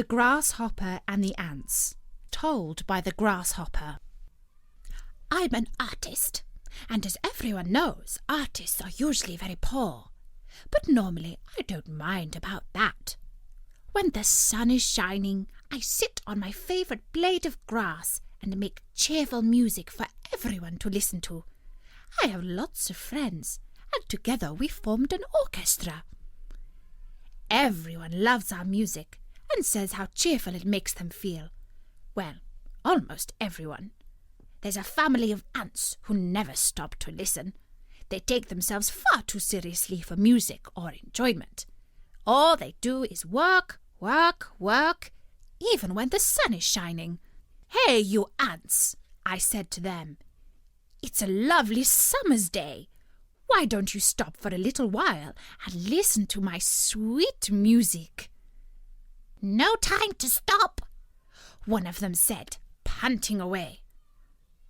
The Grasshopper and the Ants, told by the Grasshopper. I'm an artist, and as everyone knows, artists are usually very poor. But normally I don't mind about that. When the sun is shining, I sit on my favourite blade of grass and make cheerful music for everyone to listen to. I have lots of friends, and together we formed an orchestra. Everyone loves our music and says how cheerful it makes them feel. Well, almost everyone. There's a family of ants who never stop to listen. They take themselves far too seriously for music or enjoyment. All they do is work, work, work, even when the sun is shining. Hey, you ants, I said to them. It's a lovely summer's day. Why don't you stop for a little while and listen to my sweet music? No time to stop, one of them said, panting away.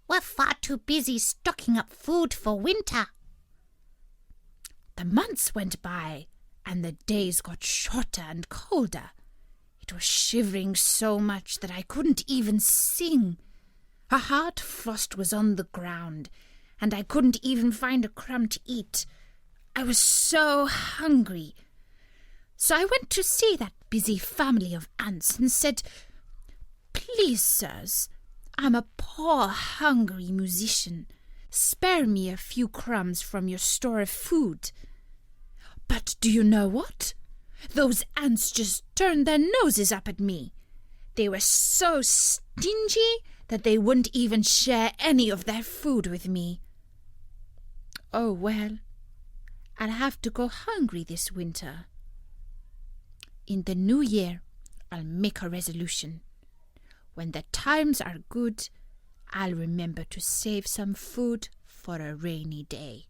We're far too busy stocking up food for winter. The months went by, and the days got shorter and colder. It was shivering so much that I couldn't even sing. A hard frost was on the ground, and I couldn't even find a crumb to eat. I was so hungry. So I went to see that busy family of ants and said, Please, sirs, I'm a poor, hungry musician. Spare me a few crumbs from your store of food. But do you know what? Those ants just turned their noses up at me. They were so stingy that they wouldn't even share any of their food with me. Oh, well, I'll have to go hungry this winter. In the new year, I'll make a resolution. When the times are good, I'll remember to save some food for a rainy day.